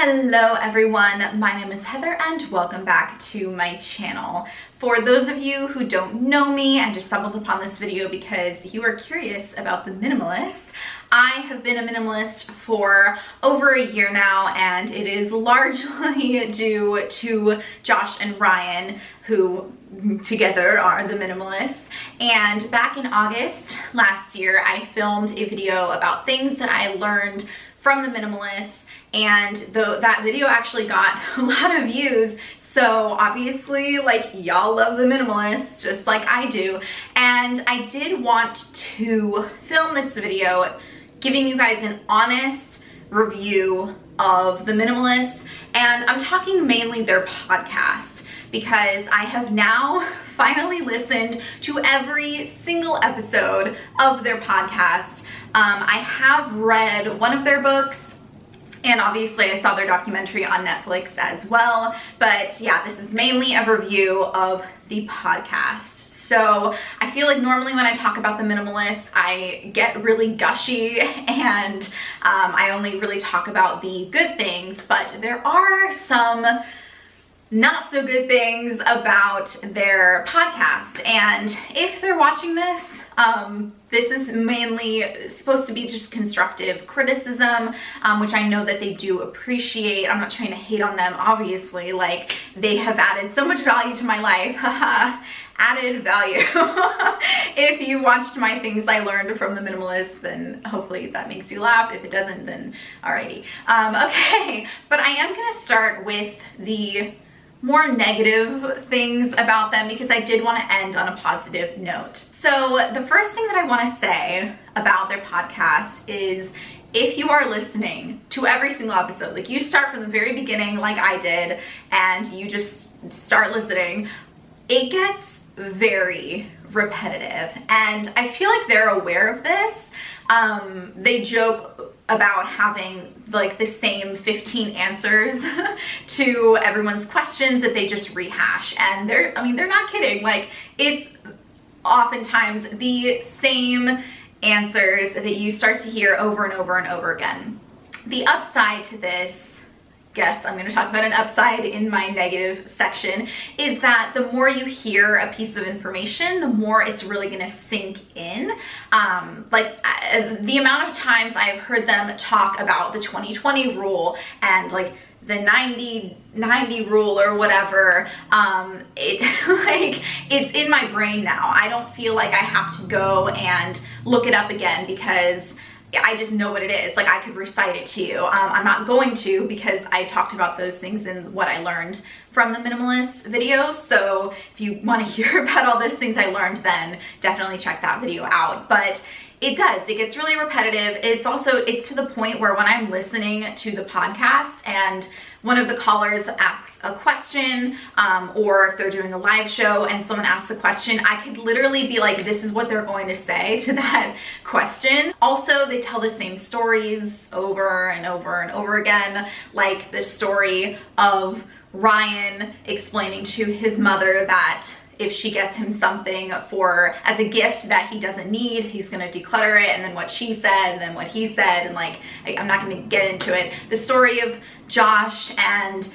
Hello everyone, my name is Heather and welcome back to my channel. For those of you who don't know me and just stumbled upon this video because you are curious about the minimalists, I have been a minimalist for over a year now, and it is largely due to Josh and Ryan, who together are the minimalists. And back in August last year, I filmed a video about things that I learned from the minimalists, and that video actually got a lot of views. So obviously, like, y'all love the minimalists just like I do. And I did want to film this video giving you guys an honest review of the minimalists. And I'm talking mainly their podcast, because I have now finally listened to every single episode of their podcast. I have read one of their books, and obviously I saw their documentary on Netflix as well. But yeah, this is mainly a review of the podcast. So I feel like normally when I talk about the minimalists, I get really gushy and I only really talk about the good things, but there are some not so good things about their podcast. And if they're watching this, this is mainly supposed to be just constructive criticism, which I know that they do appreciate. I'm not trying to hate on them, obviously. Like, they have added so much value to my life. Haha, added value. If you watched my things I learned from the minimalists, then hopefully that makes you laugh. If it doesn't, then alrighty. Okay, but I am gonna start with the more negative things about them, because I did want to end on a positive note. So the first thing that I want to say about their podcast is, if you are listening to every single episode, like you start from the very beginning like I did, and you just start listening, it gets very repetitive. And I feel like they're aware of this. They joke about having like the same 15 answers to everyone's questions that they just rehash, and they're not kidding. Like, it's oftentimes the same answers that you start to hear over and over and over again. The upside to this, yes, I'm going to talk about an upside in my negative section, is that the more you hear a piece of information, the more it's really going to sink in. The amount of times I've heard them talk about the 20-20 rule and like the 90-90 rule or whatever, it's in my brain now. I don't feel like I have to go and look it up again, because I just know what it is. Like, I could recite it to you. I'm not going to, because I talked about those things in what I learned from the minimalist video. So if you want to hear about all those things I learned, then definitely check that video out. But it gets really repetitive. It's to the point where when I'm listening to the podcast and one of the callers asks a question, or if they're doing a live show and someone asks a question, I could literally be like, this is what they're going to say to that question. Also, they tell the same stories over and over and over again, like the story of Ryan explaining to his mother that if she gets him something as a gift that he doesn't need, he's gonna declutter it, and then what she said, and then what he said, and like, I'm not gonna get into it. The story of Josh and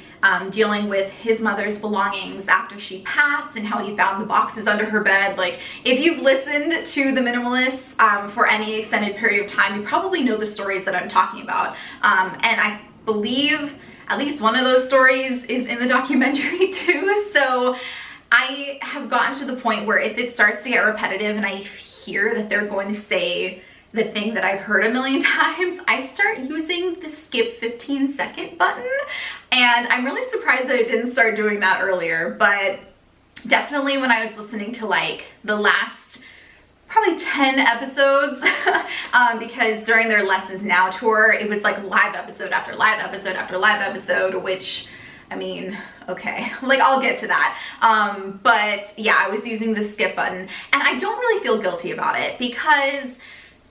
dealing with his mother's belongings after she passed, and how he found the boxes under her bed. Like, if you've listened to the minimalists for any extended period of time, you probably know the stories that I'm talking about. And I believe at least one of those stories is in the documentary too. So I have gotten to the point where if it starts to get repetitive and I hear that they're going to say the thing that I've heard a million times, I start using the skip 15-second button. And I'm really surprised that I didn't start doing that earlier. But definitely when I was listening to like the last probably 10 episodes, because during their Less Is Now tour, it was like live episode after live episode after live episode, which, I mean, okay, like, I'll get to that. But yeah, I was using the skip button, and I don't really feel guilty about it, because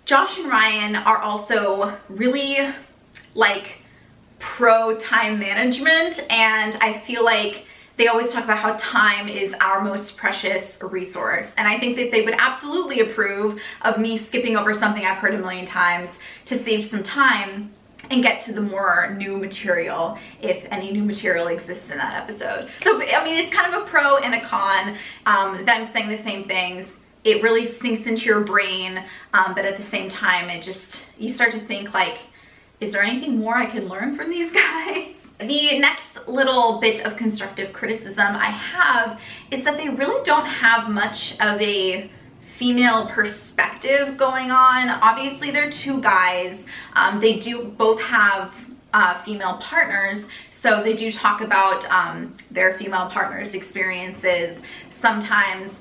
Josh and Ryan are also really like pro time management, and I feel like they always talk about how time is our most precious resource. And I think that they would absolutely approve of me skipping over something I've heard a million times to save some time. and get to the more new material, if any new material exists in that episode. So, I mean, it's kind of a pro and a con, them saying the same things. It really sinks into your brain, but at the same time, you start to think like, is there anything more I can learn from these guys? The next little bit of constructive criticism I have is that they really don't have much of a female perspective going on. Obviously, they're two guys. They do both have female partners, so they do talk about their female partners' experiences sometimes.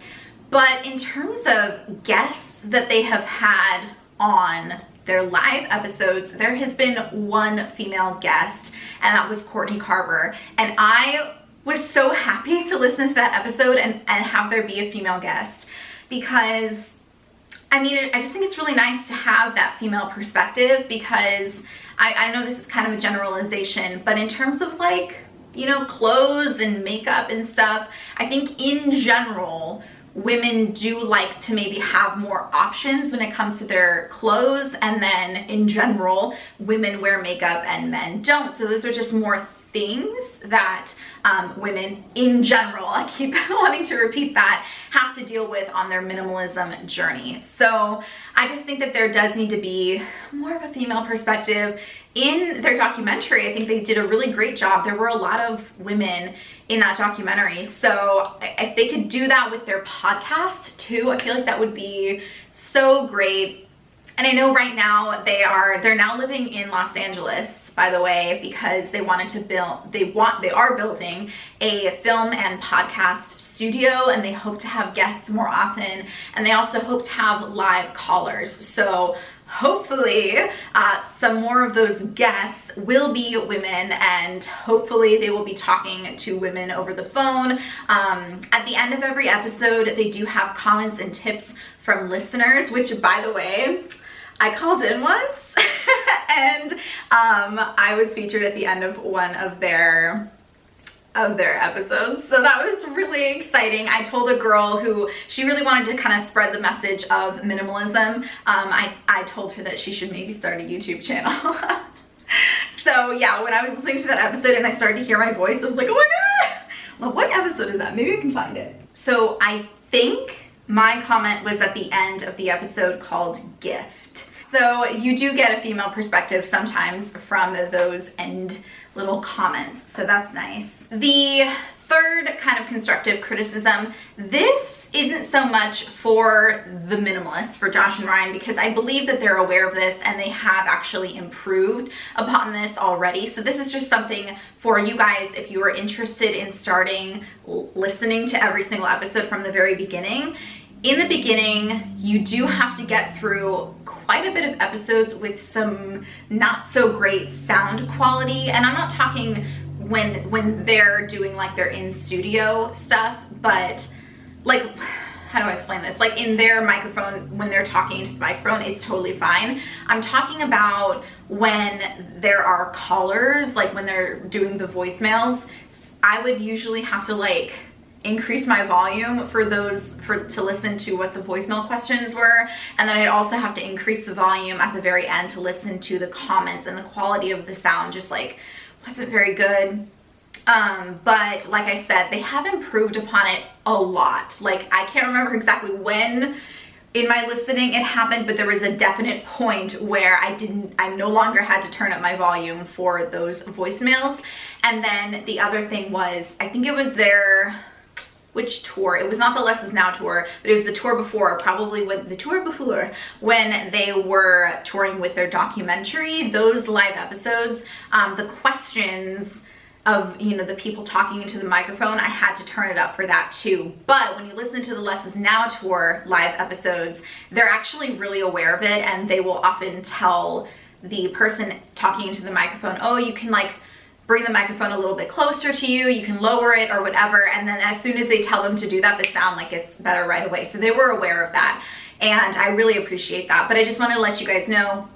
But in terms of guests that they have had on their live episodes, there has been one female guest, and that was Courtney Carver. And I was so happy to listen to that episode and have there be a female guest, because I mean, I just think it's really nice to have that female perspective, because I know this is kind of a generalization, but in terms of like, you know, clothes and makeup and stuff, I think in general, women do like to maybe have more options when it comes to their clothes, and then in general, women wear makeup and men don't. So those are just more things that women in general, I keep wanting to repeat that, have to deal with on their minimalism journey. So I just think that there does need to be more of a female perspective in their documentary. I think they did a really great job. There were a lot of women in that documentary. So if they could do that with their podcast too, I feel like that would be so great. And I know right now they're now living in Los Angeles, by the way, because they are building a film and podcast studio, and they hope to have guests more often, and they also hope to have live callers. So hopefully some more of those guests will be women, and hopefully they will be talking to women over the phone. At the end of every episode, they do have comments and tips from listeners, which, by the way, I called in once and I was featured at the end of one of their episodes. So that was really exciting. I told a girl who, she really wanted to kind of spread the message of minimalism. I told her that she should maybe start a YouTube channel. So yeah, when I was listening to that episode and I started to hear my voice, I was like, oh my God, well, what episode is that? Maybe I can find it. So I think my comment was at the end of the episode called Gift. So you do get a female perspective sometimes from those end little comments, so that's nice. The third kind of constructive criticism, this isn't so much for the minimalists, for Josh and Ryan, because I believe that they're aware of this and they have actually improved upon this already. So this is just something for you guys if you are interested in starting listening to every single episode from the very beginning. In the beginning, you do have to get through quite a bit of episodes with some not so great sound quality, and I'm not talking when they're doing like their in studio stuff, but like, how do I explain this? Like in their microphone, when they're talking into the microphone, it's totally fine. I'm talking about when there are callers, like when they're doing the voicemails, I would usually have to like increase my volume to listen to what the voicemail questions were, and then I'd also have to increase the volume at the very end to listen to the comments, and the quality of the sound just like wasn't very good. But like I said, they have improved upon it a lot. Like I can't remember exactly when in my listening it happened, but there was a definite point where I no longer had to turn up my volume for those voicemails. And then the other thing was, I think it was which tour? It was not the Less Is Now tour, but it was the tour before, probably when they were touring with their documentary. Those live episodes, the questions of, you know, the people talking into the microphone, I had to turn it up for that too. But when you listen to the Less Is Now tour live episodes, they're actually really aware of it, and they will often tell the person talking into the microphone, oh, you can like bring the microphone a little bit closer to you, you can lower it or whatever, and then as soon as they tell them to do that, the sound like gets better right away. So they were aware of that, and I really appreciate that. But I just wanted to let you guys know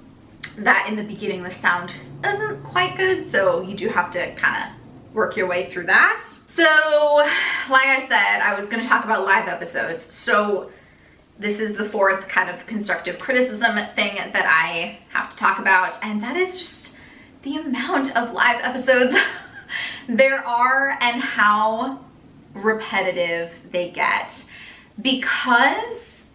that in the beginning the sound isn't quite good, so you do have to kind of work your way through that. So like I said, I was going to talk about live episodes. So this is the fourth kind of constructive criticism thing that I have to talk about, and that is just the amount of live episodes there are and how repetitive they get, because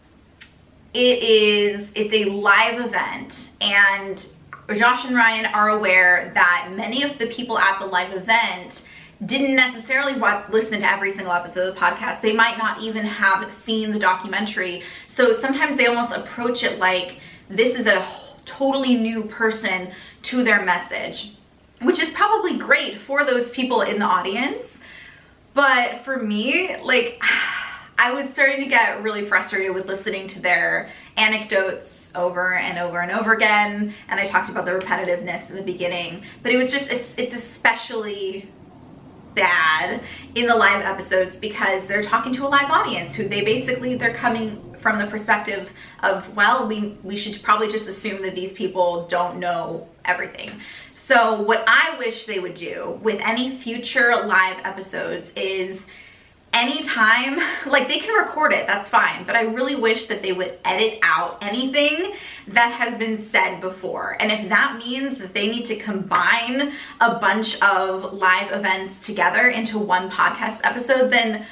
it's a live event, and Josh and Ryan are aware that many of the people at the live event didn't necessarily listen to every single episode of the podcast. They might not even have seen the documentary. So sometimes they almost approach it like this is a totally new person to their message, which is probably great for those people in the audience. But for me, like, I was starting to get really frustrated with listening to their anecdotes over and over and over again. And I talked about the repetitiveness in the beginning, but it was just, it's especially bad in the live episodes because they're talking to a live audience who they're coming from the perspective of, well, we should probably just assume that these people don't know everything. So what I wish they would do with any future live episodes is anytime, like, they can record it, that's fine, but I really wish that they would edit out anything that has been said before. And if that means that they need to combine a bunch of live events together into one podcast episode, then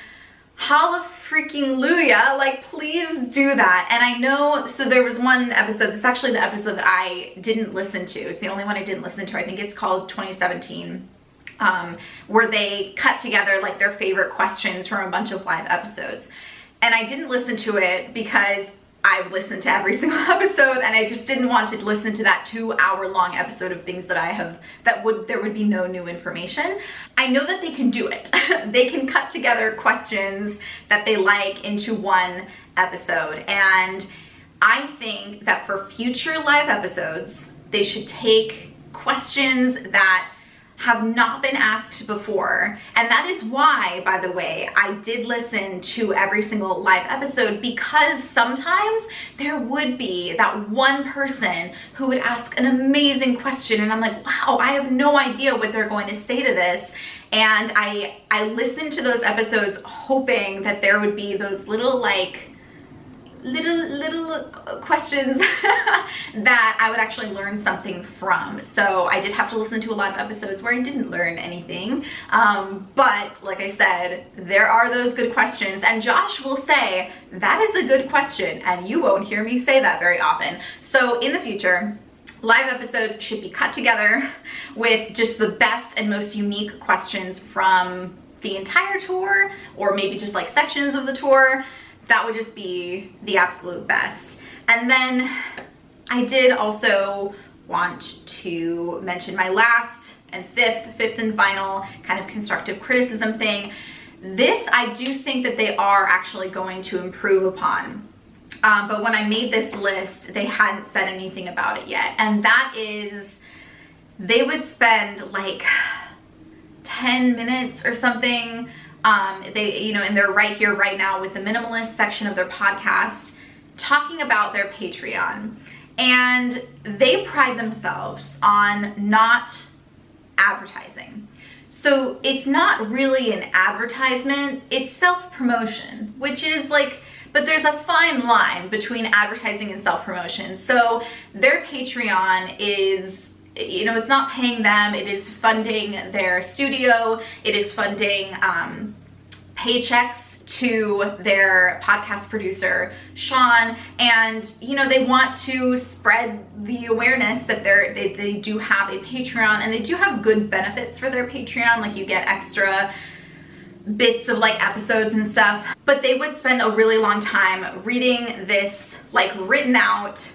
hallelujah, like, please do that. And I know, so there was one episode, it's actually the episode that I didn't listen to. It's the only one I didn't listen to. I think it's called 2017. Where they cut together like their favorite questions from a bunch of live episodes. And I didn't listen to it because I've listened to every single episode, and I just didn't want to listen to that 2-hour-long episode of things that there would be no new information. I know that they can do it. They can cut together questions that they like into one episode. And I think that for future live episodes, they should take questions that have not been asked before. And that is why, by the way, I did listen to every single live episode, because sometimes there would be that one person who would ask an amazing question and I'm like, wow, I have no idea what they're going to say to this. And I listened to those episodes hoping that there would be those little questions that I would actually learn something from. So I did have to listen to a lot of episodes where I didn't learn anything. But like I said, there are those good questions, and Josh will say, that is a good question, and you won't hear me say that very often. So in the future, live episodes should be cut together with just the best and most unique questions from the entire tour, or maybe just like sections of the tour. That would just be the absolute best. And then I did also want to mention my last and fifth and final kind of constructive criticism thing. This, I do think that they are actually going to improve upon. But when I made this list, they hadn't said anything about it yet. And that is, they would spend like 10 minutes or something, and they're right here, right now with the Minimalist section of their podcast, talking about their Patreon. And they pride themselves on not advertising. So it's not really an advertisement, it's self-promotion, which is like, but there's a fine line between advertising and self-promotion. So their Patreon is, it's not paying them, it is funding their studio, it is funding paychecks to their podcast producer, Sean, and they want to spread the awareness that they do have a Patreon, and they do have good benefits for their Patreon, like you get extra bits of like episodes and stuff, but they would spend a really long time reading this like written out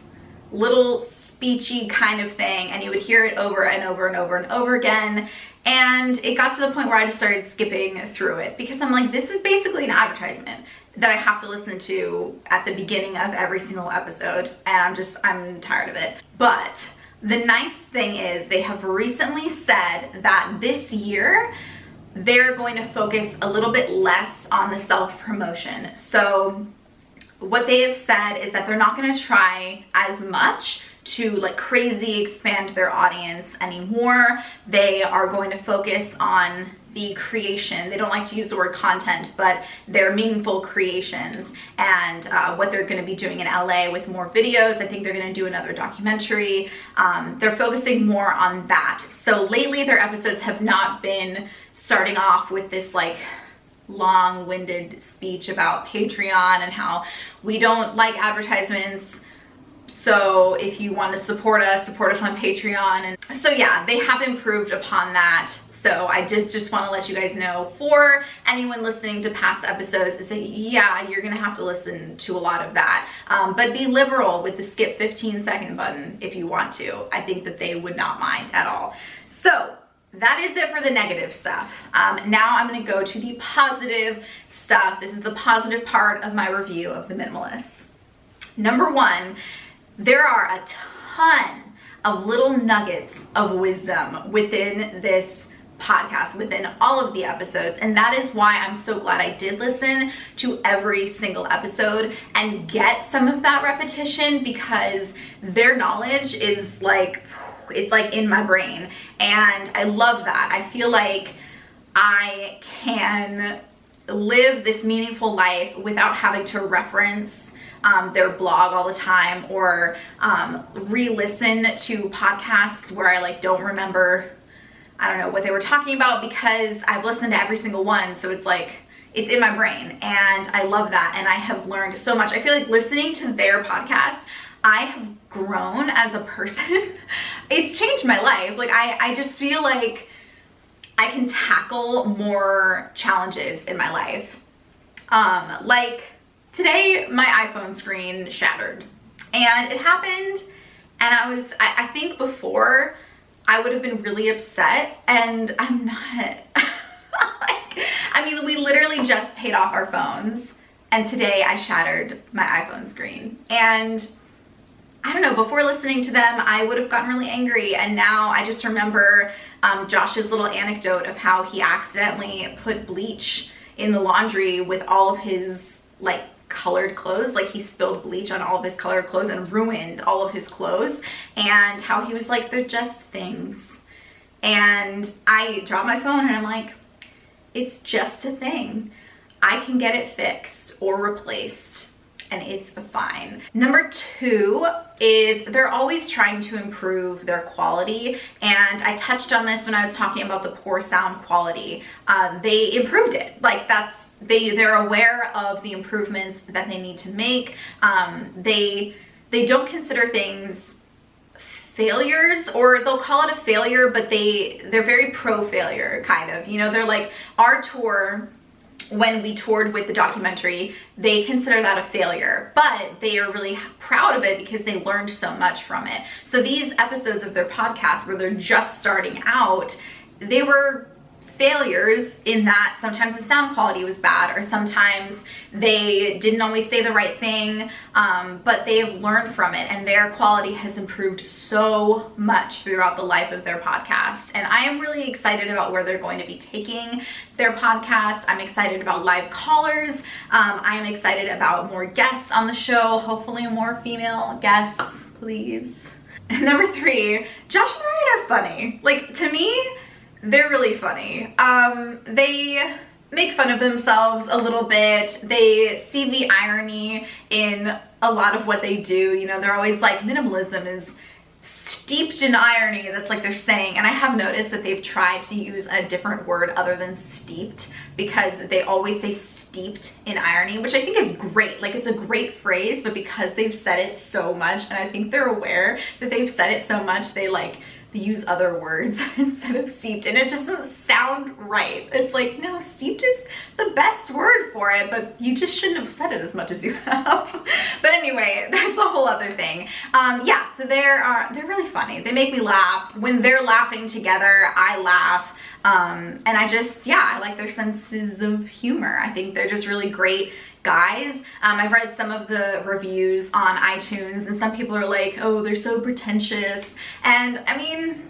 little speechy kind of thing, and you would hear it over and over and over and over again. And it got to the point where I just started skipping through it, because I'm like, this is basically an advertisement that I have to listen to at the beginning of every single episode, and I'm tired of it. But the nice thing is they have recently said that this year they're going to focus a little bit less on the self-promotion. So what they have said is that they're not going to try as much to like crazy expand their audience anymore. They are going to focus on the creation. They don't like to use the word content, but their meaningful creations, and what they're going to be doing in LA with more videos. I think they're going to do another documentary. They're focusing more on that. So lately their episodes have not been starting off with this like long-winded speech about Patreon and how we don't like advertisements. So if you want to support us on Patreon. And so yeah, they have improved upon that. So I just want to let you guys know, for anyone listening to past episodes, is that yeah, you're going to have to listen to a lot of that. But be liberal with the skip 15-second button if you want to. I think that they would not mind at all. So that is it for the negative stuff. Now I'm going to go to the positive stuff. This is the positive part of my review of the Minimalists. Number one, there are a ton of little nuggets of wisdom within this podcast, within all of the episodes, and that is why I'm so glad I did listen to every single episode and get some of that repetition, because their knowledge is like, it's like in my brain, and I love that. I feel like I can live this meaningful life without having to reference their blog all the time, or re-listen to podcasts where I like don't remember, I don't know, what they were talking about, because I've listened to every single one. So it's like, it's in my brain, and I love that. And I have learned so much. I feel like listening to their podcast, I have grown as a person. It's changed my life. Like I just feel like I can tackle more challenges in my life. Like today, my iPhone screen shattered, and it happened, and I think before I would have been really upset, and I'm not. I mean, we literally just paid off our phones, and today I shattered my iPhone screen. And I don't know, before listening to them, I would have gotten really angry, and now I just remember Josh's little anecdote of how he accidentally put bleach in the laundry with all of his like colored clothes. Like he spilled bleach on all of his colored clothes and ruined all of his clothes, and how he was like, they're just things. And I dropped my phone and I'm like, it's just a thing. I can get it fixed or replaced, and it's fine. Number two is they're always trying to improve their quality, and I touched on this when I was talking about the poor sound quality. They improved it. Like they're aware of the improvements that they need to make. They don't consider things failures, or they'll call it a failure, but they're very pro failure, kind of. You know, they're like, our tour, when we toured with the documentary, they consider that a failure, but they are really proud of it because they learned so much from it. So these episodes of their podcast where they're just starting out, they were failures in that sometimes the sound quality was bad, or sometimes they didn't always say the right thing, but they have learned from it, and their quality has improved so much throughout the life of their podcast. And I am really excited about where they're going to be taking their podcast. I'm excited about live callers. I am excited about more guests on the show, hopefully more female guests, please. Number three, Josh and Ryan are funny. Like, to me, they're really funny. They make fun of themselves a little bit. They see the irony in a lot of what they do. You know, they're always like, minimalism is steeped in irony. That's like they're saying. And I have noticed that they've tried to use a different word other than steeped, because they always say steeped in irony, which I think is great. Like, it's a great phrase, but because they've said it so much, and I think they're aware that they've said it so much, they use other words instead of steeped, and it just doesn't sound right. It's like, no, steeped is the best word for it, but you just shouldn't have said it as much as you have. But anyway, that's a whole other thing. Yeah, so they're really funny. They make me laugh. When they're laughing together, I laugh. And I like their senses of humor. I think they're just really great guys. I've read some of the reviews on iTunes, and some people are like, oh, they're so pretentious. And I mean,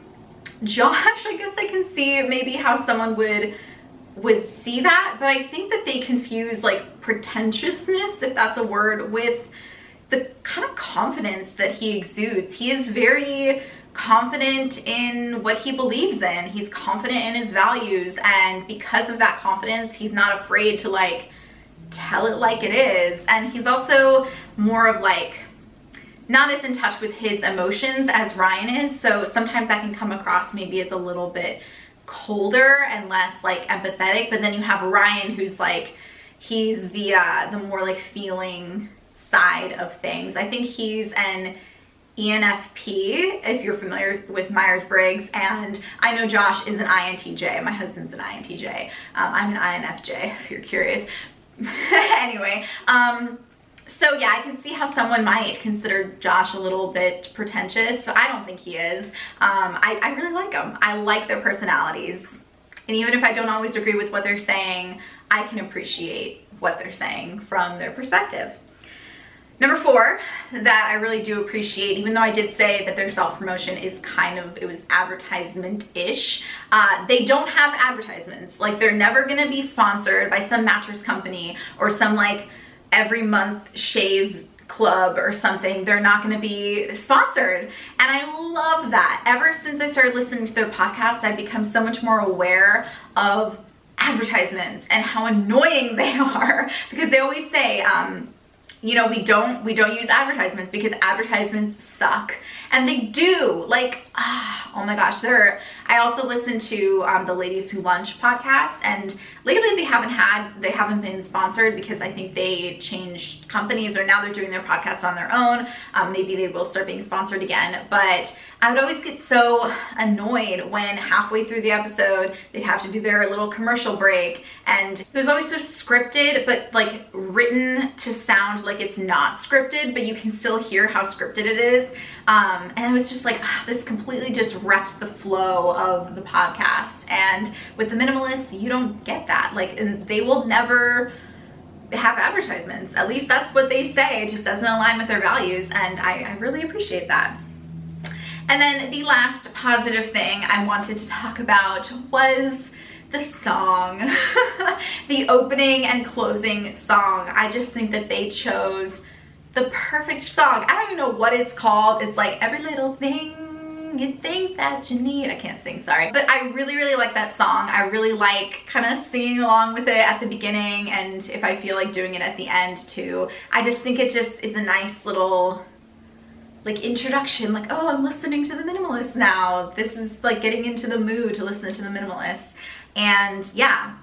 Josh, I guess I can see maybe how someone would see that, but I think that they confuse like pretentiousness, if that's a word, with the kind of confidence that he exudes. He is very confident in what he believes in. He's confident in his values, and because of that confidence, he's not afraid to like tell it like it is. And he's also more of like not as in touch with his emotions as Ryan is, so sometimes that can come across maybe as a little bit colder and less like empathetic. But then you have Ryan, who's like, he's the more like feeling side of things. I think he's an ENFP, if you're familiar with Myers-Briggs, and I know Josh is an INTJ. My husband's an INTJ. I'm an INFJ, if you're curious. Anyway, so yeah, I can see how someone might consider Josh a little bit pretentious, so I don't think he is. I really like them. I like their personalities, and even if I don't always agree with what they're saying, I can appreciate what they're saying from their perspective. Number 4 that I really do appreciate, even though I did say that their self-promotion is kind of, it was advertisement-ish, they don't have advertisements. Like, they're never gonna be sponsored by some mattress company or some like every month shave club or something. They're not gonna be sponsored. And I love that. Ever since I started listening to their podcast, I've become so much more aware of advertisements and how annoying they are, because they always say, you know, we don't use advertisements because advertisements suck, and they do. Like, oh my gosh, I also listen to the Ladies Who Lunch podcast, and lately they haven't been sponsored because I think they changed companies, or now they're doing their podcast on their own. Maybe they will start being sponsored again, but I would always get so annoyed when halfway through the episode they'd have to do their little commercial break, and it was always so scripted, but like written to sound like it's not scripted, but you can still hear how scripted it is. And I was just like, this completely just wrecked the flow of the podcast. And with the Minimalists, you don't get that. Like, and they will never have advertisements. At least that's what they say. It just doesn't align with their values, and I really appreciate that. And then the last positive thing I wanted to talk about was the song. The opening and closing song. I just think that they chose the perfect song. I don't even know what it's called. It's like every little thing you think that you need. I can't sing, sorry. But I really, really like that song. I really like kind of singing along with it at the beginning, and if I feel like doing it at the end too. I just think it just is a nice little like introduction, like, oh, I'm listening to the Minimalists now. This is like getting into the mood to listen to the Minimalists. And yeah,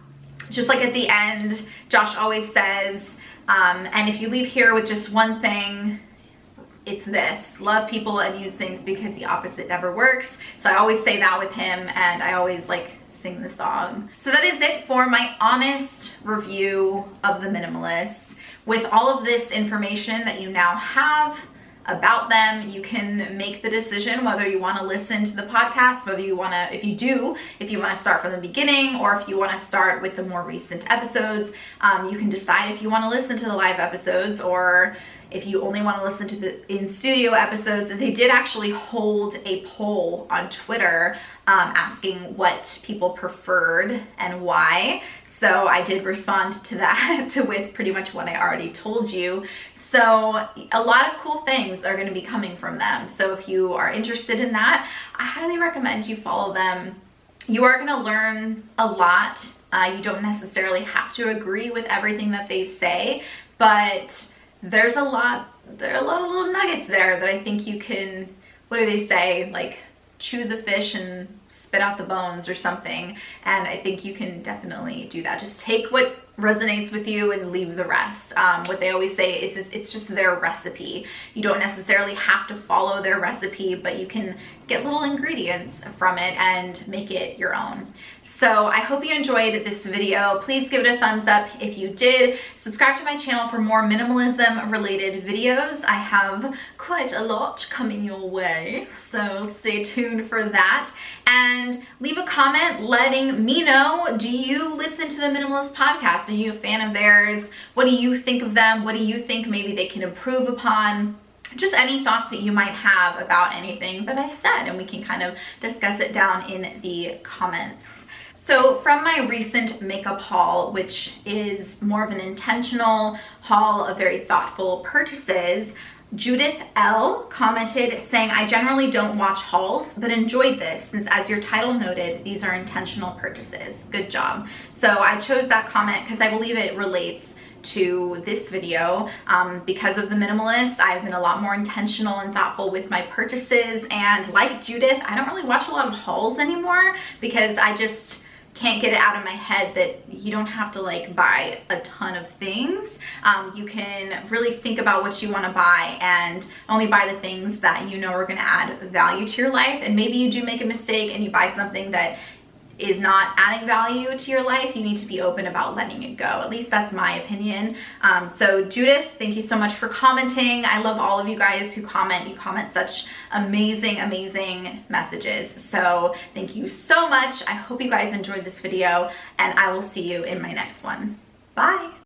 just like at the end, Josh always says, and if you leave here with just one thing, it's this: love people and use things because the opposite never works. So I always say that with him, and I always like sing the song. So that is it for my honest review of the Minimalists. With all of this information that you now have about them, you can make the decision whether you want to listen to the podcast, whether you want to, if you want to start from the beginning, or if you want to start with the more recent episodes. You can decide if you want to listen to the live episodes, or if you only want to listen to the in-studio episodes. And they did actually hold a poll on Twitter asking what people preferred and why. So I did respond to that with pretty much what I already told you. So a lot of cool things are going to be coming from them. So if you are interested in that, I highly recommend you follow them. You are going to learn a lot. You don't necessarily have to agree with everything that they say, but there are a lot of little nuggets there that I think you can, what do they say, like chew the fish and spit out the bones or something. And I think you can definitely do that. Just take what resonates with you and leave the rest. What they always say is it's just their recipe. You don't necessarily have to follow their recipe, but you can get little ingredients from it and make it your own. So I hope you enjoyed this video. Please give it a thumbs up if you did. Subscribe to my channel for more minimalism related videos. I have quite a lot coming your way, so stay tuned for that. And leave a comment letting me know, do you listen to the Minimalist podcast? Are you a fan of theirs? What do you think of them? What do you think maybe they can improve upon? Just any thoughts that you might have about anything that I said, and we can kind of discuss it down in the comments. So from my recent makeup haul, which is more of an intentional haul of very thoughtful purchases, Judith L commented saying, I generally don't watch hauls, but enjoyed this since, as your title noted, these are intentional purchases. Good job. So I chose that comment because I believe it relates to this video. Because of the Minimalists, I've been a lot more intentional and thoughtful with my purchases, and like Judith, I don't really watch a lot of hauls anymore because I just can't get it out of my head that you don't have to like buy a ton of things. You can really think about what you want to buy and only buy the things that you know are going to add value to your life. And maybe you do make a mistake and you buy something that is not adding value to your life. You need to be open about letting it go. At least that's my opinion. So Judith, thank you so much for commenting. I love all of you guys who comment. You comment such amazing, amazing messages. So thank you so much. I hope you guys enjoyed this video, and I will see you in my next one. Bye.